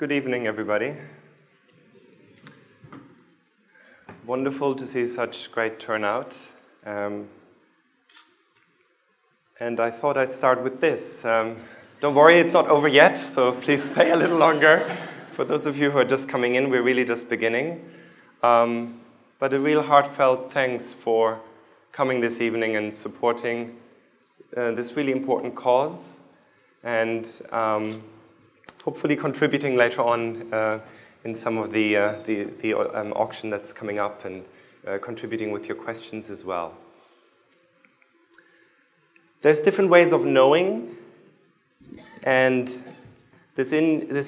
Good evening, everybody. Wonderful to see such great turnout. And I thought I'd start with this. Don't worry, it's not over yet, so please stay a little longer. For those of you who are just coming in, we're really just beginning. But a real heartfelt thanks for coming this evening and supporting this really important cause, and hopefully contributing later on in some of the auction that's coming up, and contributing with your questions as well. There's different ways of knowing, and this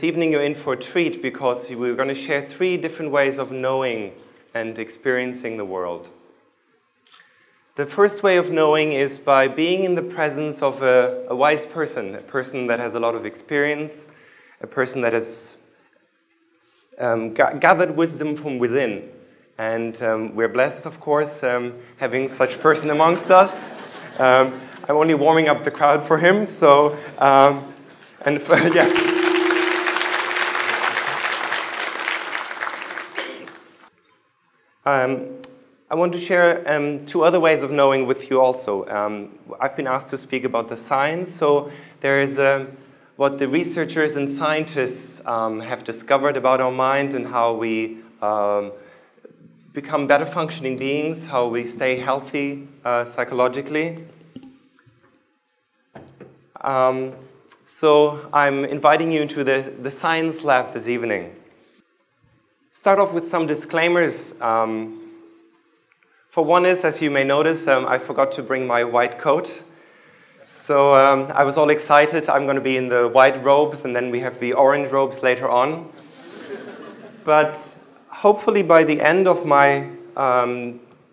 evening you're in for a treat, because we're going to share 3 different ways of knowing and experiencing the world. The first way of knowing is by being in the presence of a wise person, a person that has a lot of experience, a person that has gathered wisdom from within. And we're blessed, of course, having such person amongst us. I'm only warming up the crowd for him, so, yes. I want to share 2 other ways of knowing with you also. I've been asked to speak about the science, so there is what the researchers and scientists have discovered about our mind and how we become better functioning beings, how we stay healthy psychologically. So I'm inviting you into the science lab this evening. Start off with some disclaimers. For one is, as you may notice, I forgot to bring my white coat. So I was all excited. I'm going to be in the white robes, and then we have the orange robes later on. But hopefully by the end of my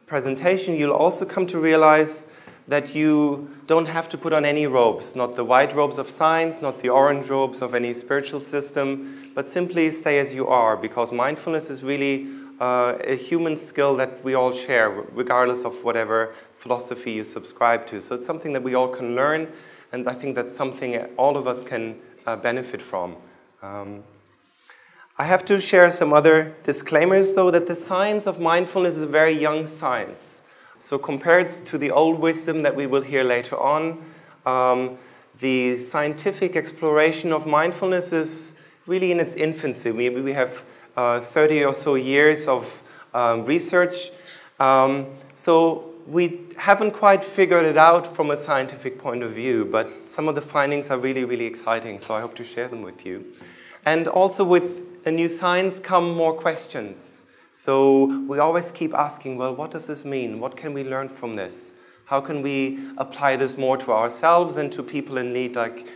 presentation, you'll also come to realize that you don't have to put on any robes, not the white robes of science, not the orange robes of any spiritual system, but simply stay as you are, because mindfulness is really a human skill that we all share, regardless of whatever philosophy you subscribe to. So it's something that we all can learn, and I think that's something all of us can benefit from. I have to share some other disclaimers, though, that the science of mindfulness is a very young science. So compared to the old wisdom that we will hear later on, the scientific exploration of mindfulness is really in its infancy. We have 30 or so years of research. So we haven't quite figured it out from a scientific point of view, but some of the findings are really, really exciting, so I hope to share them with you. And also with a new science come more questions. So we always keep asking, well, what does this mean? What can we learn from this? How can we apply this more to ourselves and to people in need, like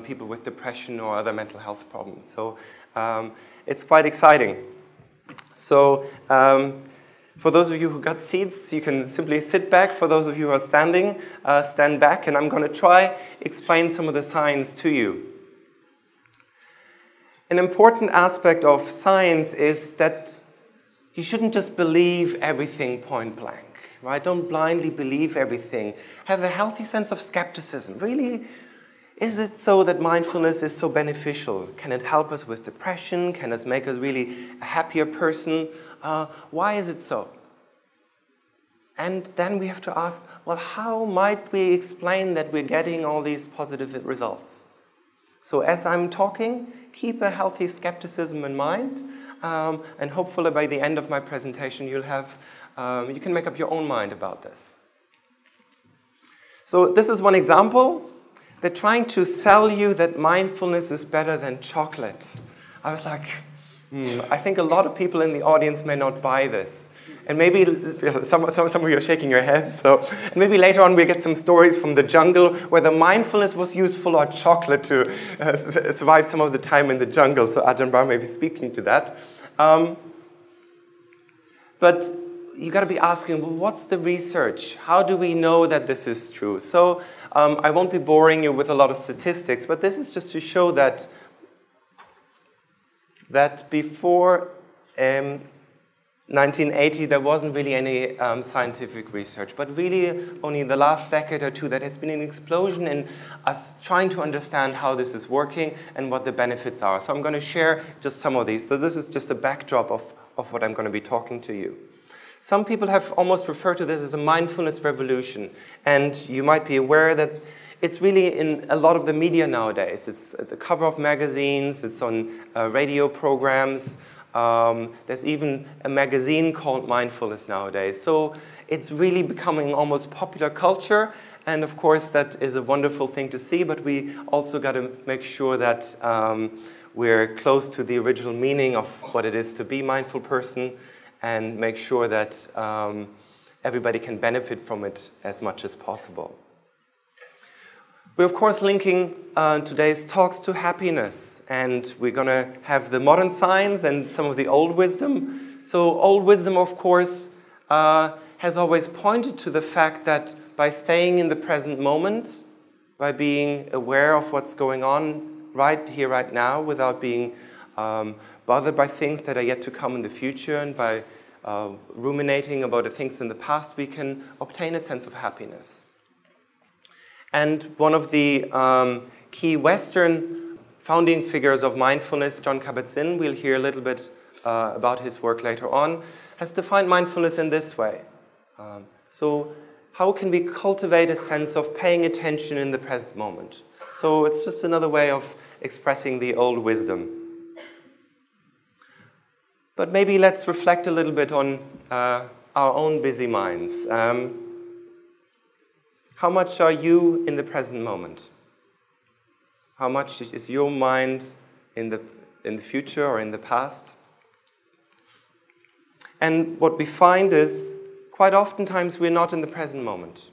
people with depression or other mental health problems? So it's quite exciting. So for those of you who got seats, you can simply sit back. For those of you who are standing, stand back, and I'm going to try explain some of the science to you. An important aspect of science is that you shouldn't just believe everything point blank, right? Don't blindly believe everything. Have a healthy sense of skepticism. Really, is it so that mindfulness is so beneficial? Can it help us with depression? Can it make us really a happier person? Why is it so? And then we have to ask, well, how might we explain that we're getting all these positive results? So as I'm talking, keep a healthy skepticism in mind, and hopefully by the end of my presentation, you can make up your own mind about this. So this is one example. They're trying to sell you that mindfulness is better than chocolate. I was like, I think a lot of people in the audience may not buy this. And maybe some of you are shaking your heads. So and maybe later on we'll get some stories from the jungle where the mindfulness was useful or chocolate to survive some of the time in the jungle. So Ajahn Brahm may be speaking to that. But you got to be asking, well, what's the research? How do we know that this is true? So I won't be boring you with a lot of statistics, but this is just to show that before 1980, there wasn't really any scientific research, but really only in the last decade or two, there has been an explosion in us trying to understand how this is working and what the benefits are. So I'm going to share just some of these. So this is just a backdrop of what I'm going to be talking to you. Some people have almost referred to this as a mindfulness revolution, and you might be aware that it's really in a lot of the media nowadays. It's at the cover of magazines, it's on radio programs. There's even a magazine called Mindfulness nowadays. So it's really becoming almost popular culture. And of course, that is a wonderful thing to see. But we also got to make sure that we're close to the original meaning of what it is to be a mindful person and make sure that everybody can benefit from it as much as possible. We're, of course, linking today's talks to happiness, and we're going to have the modern science and some of the old wisdom. So old wisdom, of course, has always pointed to the fact that by staying in the present moment, by being aware of what's going on right here, right now, without being bothered by things that are yet to come in the future, and by ruminating about the things in the past, we can obtain a sense of happiness. And one of the key Western founding figures of mindfulness, Jon Kabat-Zinn, we'll hear a little bit about his work later on, has defined mindfulness in this way. So how can we cultivate a sense of paying attention in the present moment? So it's just another way of expressing the old wisdom. But maybe let's reflect a little bit on our own busy minds. How much are you in the present moment? How much is your mind in the future or in the past? And what we find is, quite oftentimes we're not in the present moment.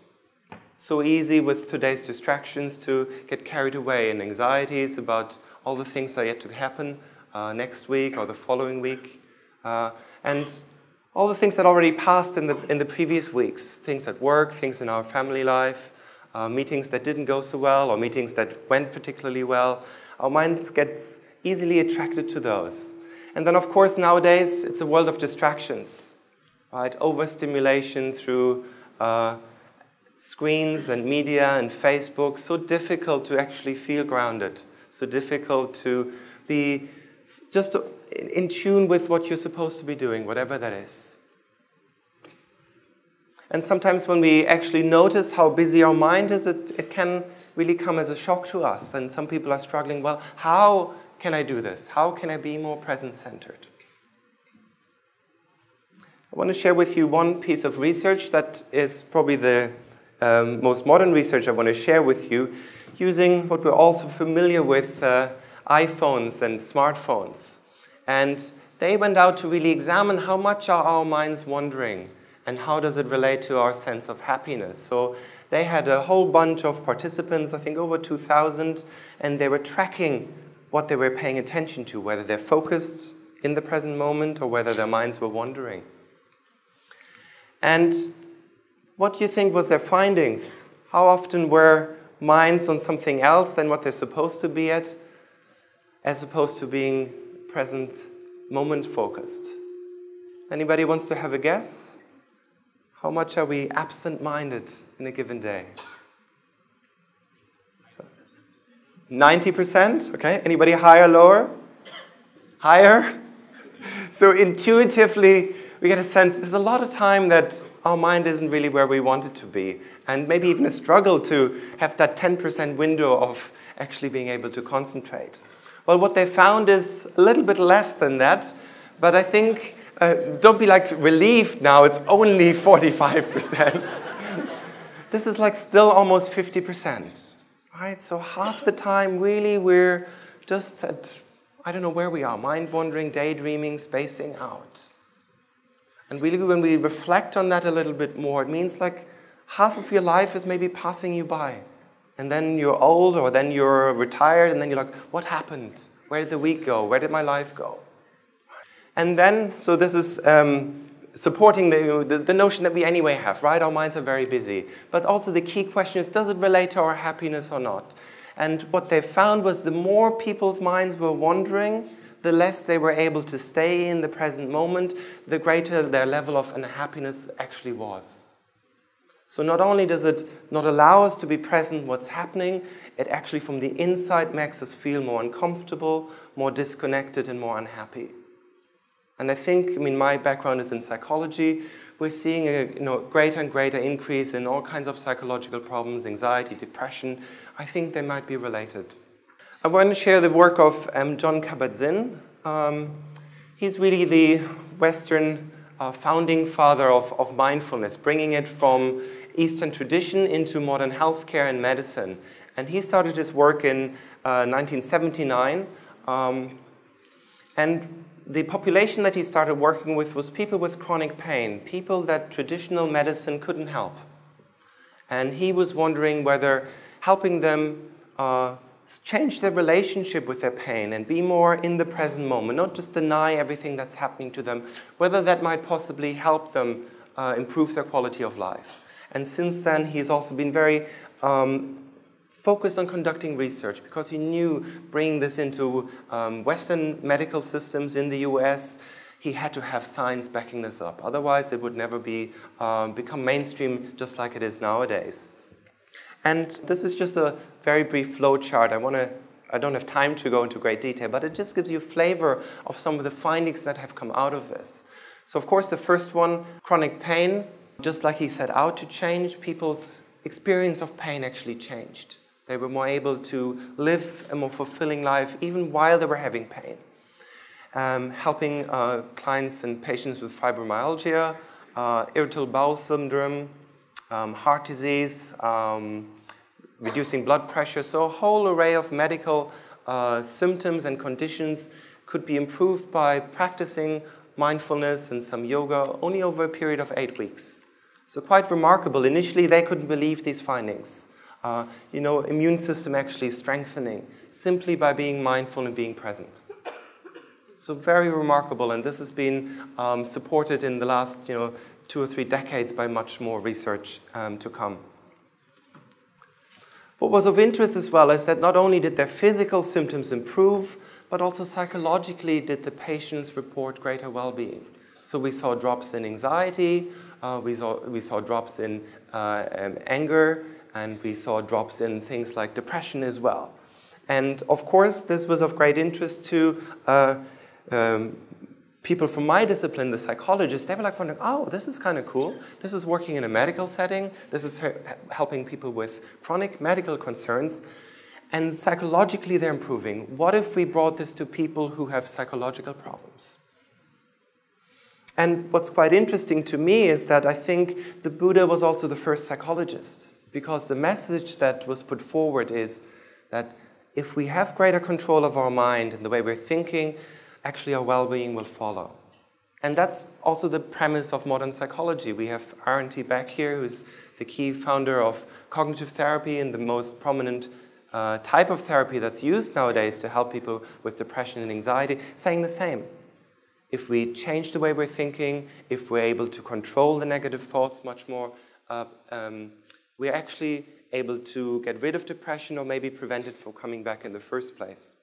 So easy with today's distractions to get carried away in anxieties about all the things that are yet to happen next week or the following week. And all the things that already passed in the previous weeks, things at work, things in our family life, meetings that didn't go so well, or meetings that went particularly well, our minds get easily attracted to those. And then, of course, nowadays, it's a world of distractions, right? Overstimulation through screens and media and Facebook, so difficult to actually feel grounded, so difficult to be just in tune with what you're supposed to be doing, whatever that is. And sometimes when we actually notice how busy our mind is, it can really come as a shock to us. And some people are struggling, well, how can I do this? How can I be more present-centered? I want to share with you one piece of research that is probably the most modern research I want to share with you, using what we're also familiar with, iPhones and smartphones. And they went out to really examine how much are our minds wandering and how does it relate to our sense of happiness. So they had a whole bunch of participants, I think over 2,000, and they were tracking what they were paying attention to, whether they're focused in the present moment or whether their minds were wandering. And what do you think was their findings? How often were minds on something else than what they're supposed to be at, as opposed to being present moment focused? Anybody wants to have a guess? How much are we absent-minded in a given day? 90%? Okay. Anybody higher, lower? Higher? So intuitively, we get a sense there's a lot of time that our mind isn't really where we want it to be. And maybe even a struggle to have that 10% window of actually being able to concentrate. Well, what they found is a little bit less than that. But I think, don't be like relieved now, it's only 45%. This is like still almost 50%. Right? So half the time, really, we're just at, I don't know where we are, mind-wandering, daydreaming, spacing out. And really, when we reflect on that a little bit more, it means like half of your life is maybe passing you by. And then you're old, or then you're retired, and then you're like, what happened? Where did the week go? Where did my life go? And then, so this is supporting the notion that we anyway have, right? Our minds are very busy. But also the key question is, does it relate to our happiness or not? And what they found was the more people's minds were wandering, the less they were able to stay in the present moment, the greater their level of unhappiness actually was. So not only does it not allow us to be present what's happening, it actually from the inside makes us feel more uncomfortable, more disconnected, and more unhappy. And I think, my background is in psychology. We're seeing a greater and greater increase in all kinds of psychological problems, anxiety, depression. I think they might be related. I want to share the work of Jon Kabat-Zinn. He's really the Western founding father of mindfulness, bringing it from Eastern tradition into modern healthcare and medicine. And he started his work in 1979. And the population that he started working with was people with chronic pain, people that traditional medicine couldn't help. And he was wondering whether helping them change their relationship with their pain and be more in the present moment, not just deny everything that's happening to them, whether that might possibly help them improve their quality of life. And since then, he's also been very focused on conducting research because he knew bringing this into Western medical systems in the US, he had to have science backing this up. Otherwise, it would never become mainstream just like it is nowadays. And this is just a very brief flow chart. I don't have time to go into great detail, but it just gives you a flavor of some of the findings that have come out of this. So of course, the first one, chronic pain, just like he set out to change, people's experience of pain actually changed. They were more able to live a more fulfilling life even while they were having pain. Helping clients and patients with fibromyalgia, irritable bowel syndrome, heart disease, reducing blood pressure. So a whole array of medical symptoms and conditions could be improved by practicing mindfulness and some yoga only over a period of 8 weeks. So quite remarkable. Initially, they couldn't believe these findings. Immune system actually strengthening simply by being mindful and being present. So very remarkable, and this has been supported in the last 2 or 3 decades by much more research to come. What was of interest as well is that not only did their physical symptoms improve, but also psychologically did the patients report greater well-being. So we saw drops in anxiety, we saw drops in anger, and we saw drops in things like depression as well. And of course, this was of great interest to people from my discipline, the psychologists. They were like wondering, oh, this is kind of cool. This is working in a medical setting. This is helping people with chronic medical concerns. And psychologically, they're improving. What if we brought this to people who have psychological problems? And what's quite interesting to me is that I think the Buddha was also the first psychologist, because the message that was put forward is that if we have greater control of our mind and the way we're thinking, actually our well-being will follow. And that's also the premise of modern psychology. We have R&T back here, who's the key founder of cognitive therapy and the most prominent type of therapy that's used nowadays to help people with depression and anxiety, saying the same. If we change the way we're thinking, if we're able to control the negative thoughts much more, we're actually able to get rid of depression or maybe prevent it from coming back in the first place.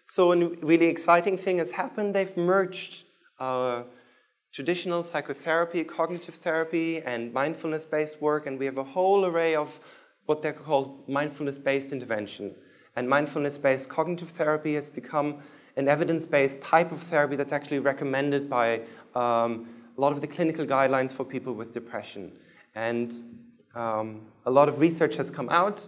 So a really exciting thing has happened. They've merged traditional psychotherapy, cognitive therapy, and mindfulness-based work, and we have a whole array of what they're called mindfulness-based intervention. And mindfulness-based cognitive therapy has become an evidence-based type of therapy that's actually recommended by a lot of the clinical guidelines for people with depression. And a lot of research has come out,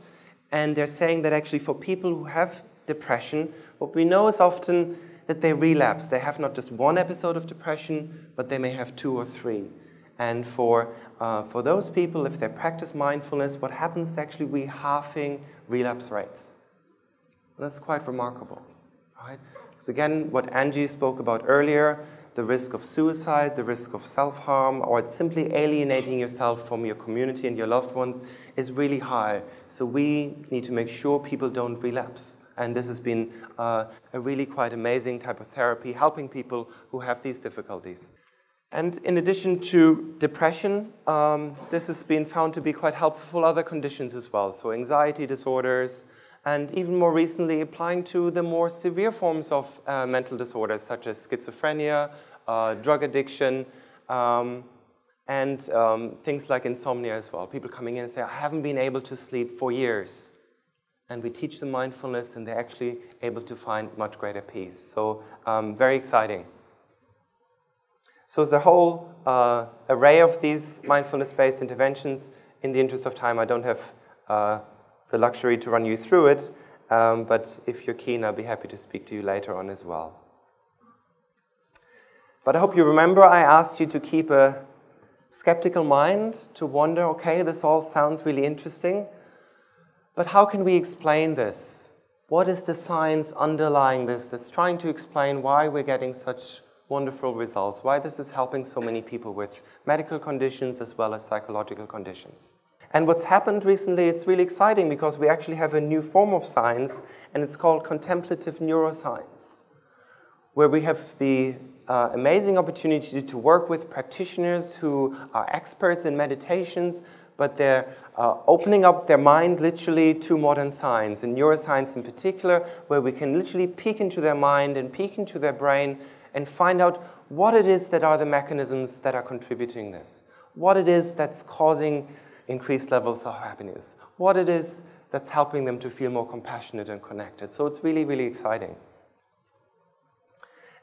and they're saying that actually for people who have depression, what we know is often that they relapse. They have not just one episode of depression, but they may have 2 or 3. And for those people, if they practice mindfulness, what happens is actually we're halving relapse rates. And that's quite remarkable, right? Because again, what Angie spoke about earlier, the risk of suicide, the risk of self-harm, or simply alienating yourself from your community and your loved ones is really high. So we need to make sure people don't relapse. And this has been a really quite amazing type of therapy, helping people who have these difficulties. And in addition to depression, this has been found to be quite helpful for other conditions as well. So anxiety disorders, and even more recently applying to the more severe forms of mental disorders such as schizophrenia, drug addiction, and things like insomnia as well. People coming in and say, I haven't been able to sleep for years. And we teach them mindfulness, and they're actually able to find much greater peace. So very exciting. So the whole array of these mindfulness-based interventions. In the interest of time, I don't have the luxury to run you through it, but if you're keen, I'll be happy to speak to you later on as well. But I hope you remember I asked you to keep a skeptical mind, to wonder, okay, this all sounds really interesting, but how can we explain this? What is the science underlying this that's trying to explain why we're getting such wonderful results, why this is helping so many people with medical conditions as well as psychological conditions? And what's happened recently, it's really exciting because we actually have a new form of science, and it's called contemplative neuroscience, where we have the amazing opportunity to work with practitioners who are experts in meditations, but they're opening up their mind literally to modern science, and neuroscience in particular, where we can literally peek into their mind and peek into their brain and find out what it is that are the mechanisms that are contributing this, what it is that's causing increased levels of happiness, what it is that's helping them to feel more compassionate and connected. So it's really, really exciting.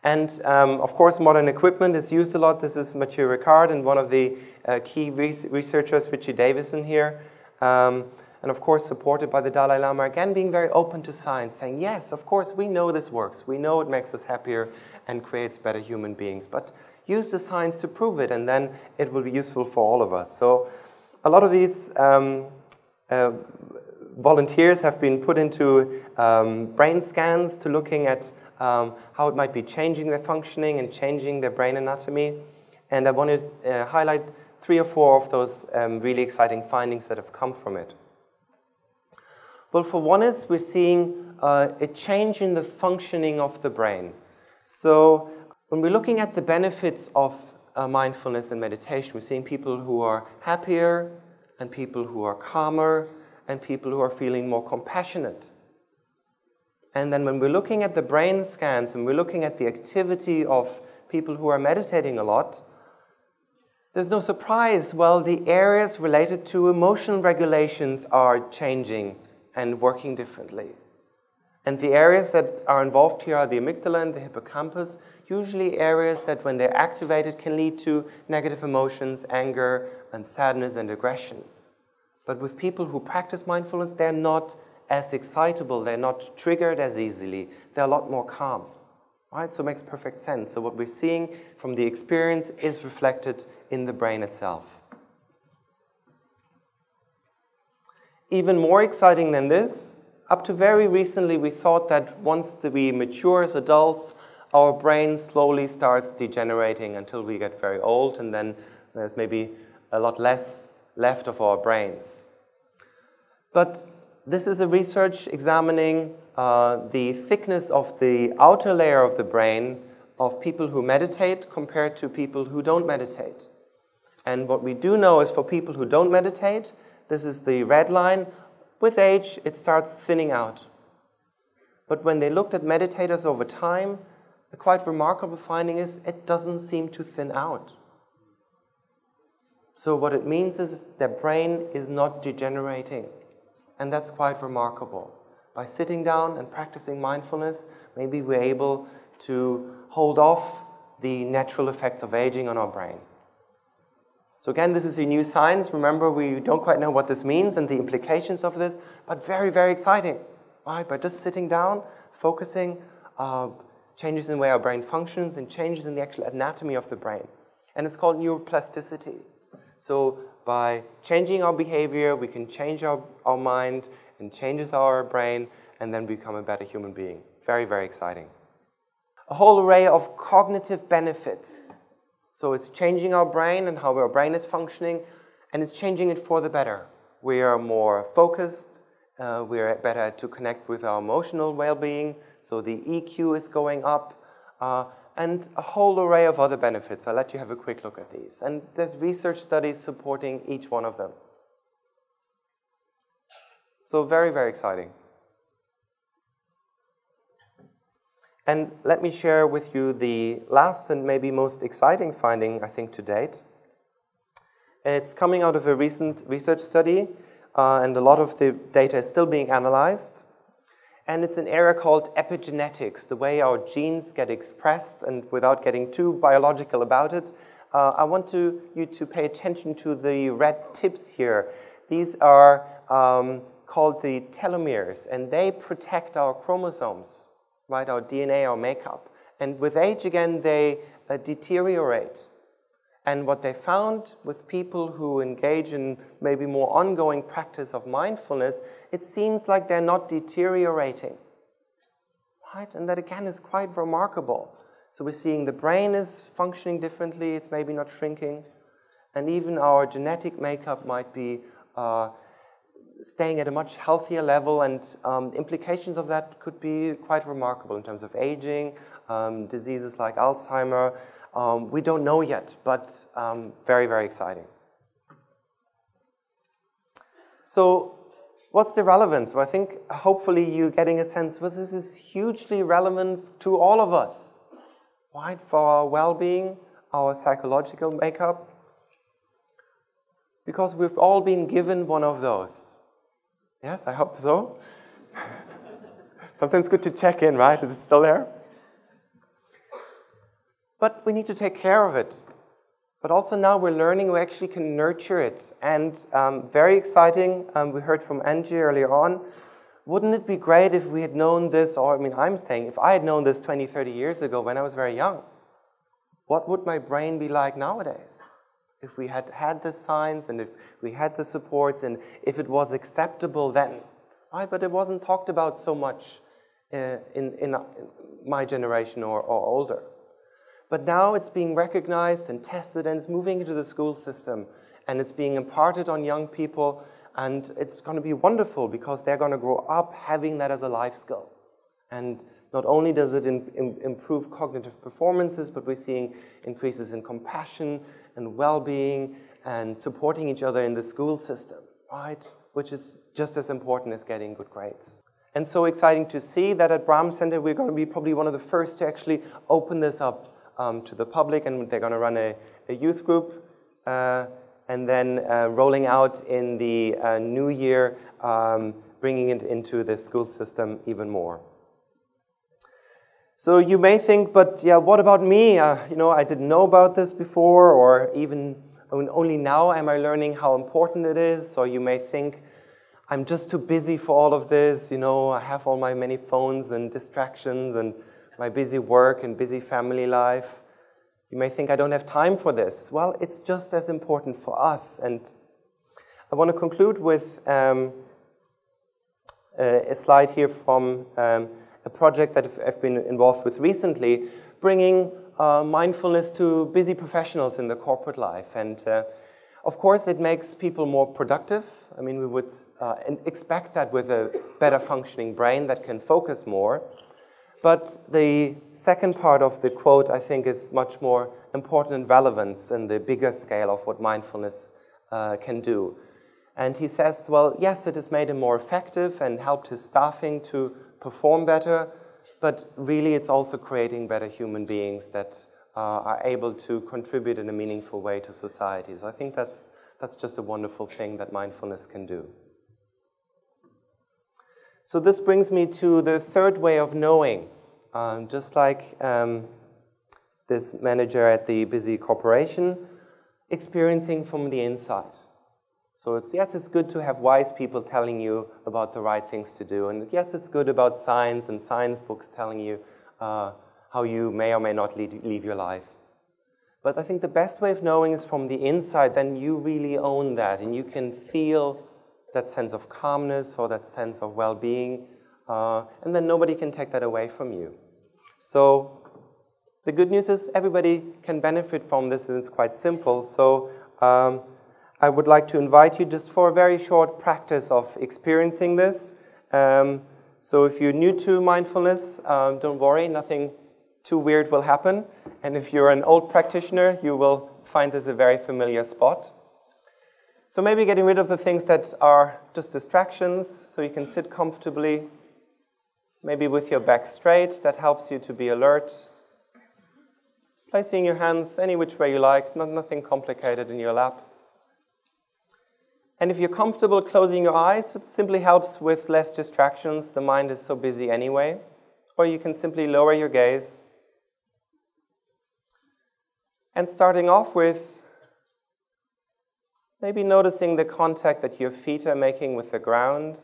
And of course, modern equipment is used a lot. This is Mathieu Ricard and one of the key researchers, Richie Davison here. And of course, supported by the Dalai Lama, again, being very open to science, saying, yes, of course, we know this works. We know it makes us happier and creates better human beings. But use the science to prove it, and then it will be useful for all of us. So a lot of these volunteers have been put into brain scans to looking at how it might be changing their functioning and changing their brain anatomy. And I want to highlight 3 or 4 of those really exciting findings that have come from it. Well, for one is we're seeing a change in the functioning of the brain. So when we're looking at the benefits of mindfulness and meditation, we're seeing people who are happier and people who are calmer and people who are feeling more compassionate. And then when we're looking at the brain scans and we're looking at the activity of people who are meditating a lot, there's no surprise. Well, the areas related to emotional regulations are changing and working differently. And the areas that are involved here are the amygdala and the hippocampus, usually areas that when they're activated can lead to negative emotions, anger, and sadness and aggression. But with people who practice mindfulness, they're not as excitable, they're not triggered as easily, they're a lot more calm. Right? So it makes perfect sense. So what we're seeing from the experience is reflected in the brain itself. Even more exciting than this, up to very recently we thought that once we mature as adults, our brain slowly starts degenerating until we get very old, and then there's maybe a lot less left of our brains. But this is a research examining the thickness of the outer layer of the brain of people who meditate compared to people who don't meditate. And what we do know is for people who don't meditate, this is the red line, with age it starts thinning out. But when they looked at meditators over time, a quite remarkable finding is it doesn't seem to thin out. So what it means is their brain is not degenerating. And that's quite remarkable. By sitting down and practicing mindfulness, maybe we're able to hold off the natural effects of aging on our brain. So again, this is a new science. Remember, we don't quite know what this means and the implications of this, but very, very exciting. Right? By just sitting down, focusing, changes in the way our brain functions and changes in the actual anatomy of the brain. And it's called neuroplasticity. So by changing our behavior, we can change our mind and changes our brain and then become a better human being. Very, very exciting. A whole array of cognitive benefits. So it's changing our brain and how our brain is functioning, and it's changing it for the better. We are more focused, we are better to connect with our emotional well-being, so the EQ is going up, and a whole array of other benefits. I'll let you have a quick look at these. And there's research studies supporting each one of them. So very, very exciting. And let me share with you the last and maybe most exciting finding, I think, to date. It's coming out of a recent research study, and a lot of the data is still being analyzed. And it's an area called epigenetics, the way our genes get expressed. And without getting too biological about it, I want you to pay attention to the red tips here. These are called the telomeres, and they protect our chromosomes, right? Our DNA, our makeup. And with age, again, they deteriorate. And what they found with people who engage in maybe more ongoing practice of mindfulness, it seems like they're not deteriorating, right? And that, again, is quite remarkable. So we're seeing the brain is functioning differently, it's maybe not shrinking, and even our genetic makeup might be staying at a much healthier level, and implications of that could be quite remarkable in terms of aging, diseases like Alzheimer. We don't know yet, but very, very exciting. So what's the relevance? Well, I think hopefully you're getting a sense, well, this is hugely relevant to all of us, right? For our well-being, our psychological makeup, because we've all been given one of those. Yes, I hope so. Sometimes good to check in, right? Is it still there? But we need to take care of it. But also now we're learning we actually can nurture it. And very exciting, we heard from Angie earlier on, wouldn't it be great if we had known this, or I mean, I'm saying, if I had known this 20, 30 years ago when I was very young, what would my brain be like nowadays? If we had had the signs, and if we had the supports, and if it was acceptable then, right? But it wasn't talked about so much in my generation or older. But now it's being recognized and tested, and it's moving into the school system, and it's being imparted on young people, and it's going to be wonderful because they're going to grow up having that as a life skill. And not only does it improve cognitive performances, but we're seeing increases in compassion and well-being and supporting each other in the school system, right? Which is just as important as getting good grades. And so exciting to see that at Brahm Center we're going to be probably one of the first to actually open this up to the public, and they're going to run a youth group, and then rolling out in the new year, bringing it into the school system even more. So you may think, but yeah, what about me? You know, I didn't know about this before, or even only now am I learning how important it is. Or you may think, I'm just too busy for all of this. You know, I have all my many phones and distractions and my busy work and busy family life. You may think I don't have time for this. Well, it's just as important for us. And I want to conclude with a slide here from a project that I've been involved with recently, bringing mindfulness to busy professionals in the corporate life. And of course, it makes people more productive. I mean, we would expect that with a better functioning brain that can focus more. But the second part of the quote, I think, is much more important and relevant in the bigger scale of what mindfulness can do. And he says, well, yes, it has made him more effective and helped his staffing to perform better, but really it's also creating better human beings that are able to contribute in a meaningful way to society. So I think that's just a wonderful thing that mindfulness can do. So this brings me to the third way of knowing. Just like this manager at the busy corporation, experiencing from the inside. So yes, it's good to have wise people telling you about the right things to do. And yes, it's good about science and science books telling you how you may or may not live your life. But I think the best way of knowing is from the inside. Then you really own that, and you can feel that sense of calmness or that sense of well-being, and then nobody can take that away from you. So the good news is everybody can benefit from this, and it's quite simple. So I would like to invite you just for a very short practice of experiencing this. So if you're new to mindfulness, don't worry, nothing too weird will happen. And if you're an old practitioner, you will find this a very familiar spot. So maybe getting rid of the things that are just distractions, so you can sit comfortably. maybe with your back straight, that helps you to be alert. Placing your hands any which way you like, nothing complicated in your lap. And if you're comfortable closing your eyes, it simply helps with less distractions. The mind is so busy anyway. Or you can simply lower your gaze. And starting off with maybe noticing the contact that your feet are making with the ground.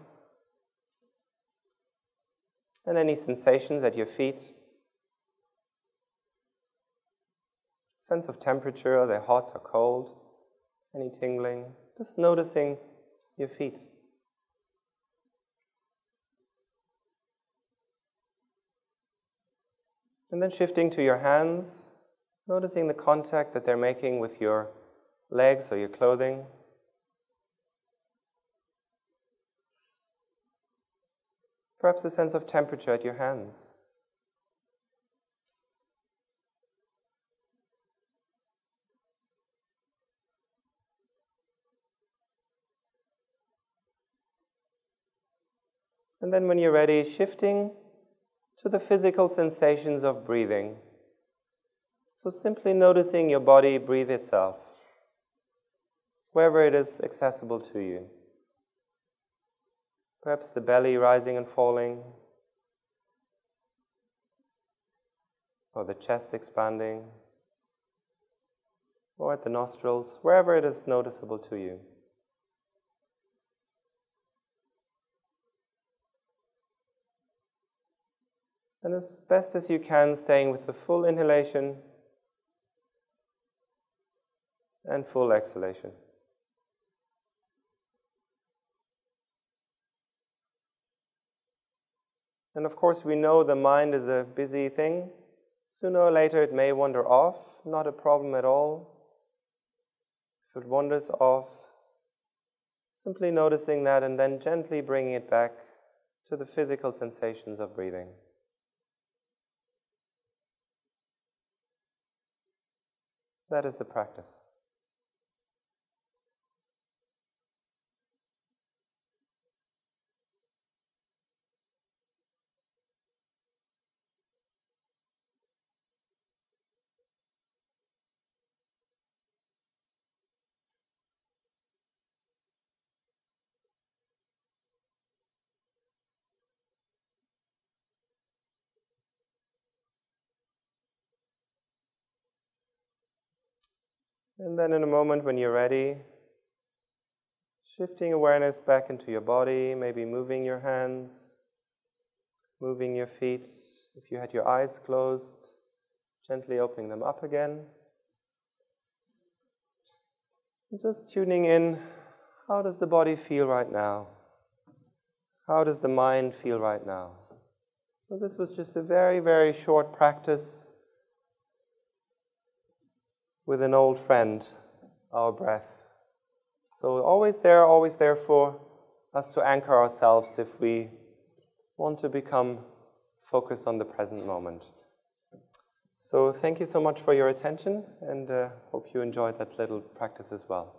And any sensations at your feet. Sense of temperature, are they hot or cold? Any tingling? Just noticing your feet. And then shifting to your hands, noticing the contact that they're making with your legs or your clothing. Perhaps a sense of temperature at your hands. And then when you're ready, shifting to the physical sensations of breathing. So simply noticing your body breathe itself, wherever it is accessible to you. Perhaps the belly rising and falling, or the chest expanding, or at the nostrils, wherever it is noticeable to you. And as best as you can, staying with the full inhalation and full exhalation. And of course, we know the mind is a busy thing. Sooner or later, it may wander off. Not a problem at all. If it wanders off, simply noticing that and then gently bringing it back to the physical sensations of breathing. That is the practice. And then in a moment when you're ready, shifting awareness back into your body, maybe moving your hands, moving your feet. If you had your eyes closed, gently opening them up again. And just tuning in, how does the body feel right now? How does the mind feel right now? So this was just a very, very short practice with an old friend, our breath. So always there for us to anchor ourselves if we want to become focused on the present moment. So thank you so much for your attention, and hope you enjoyed that little practice as well.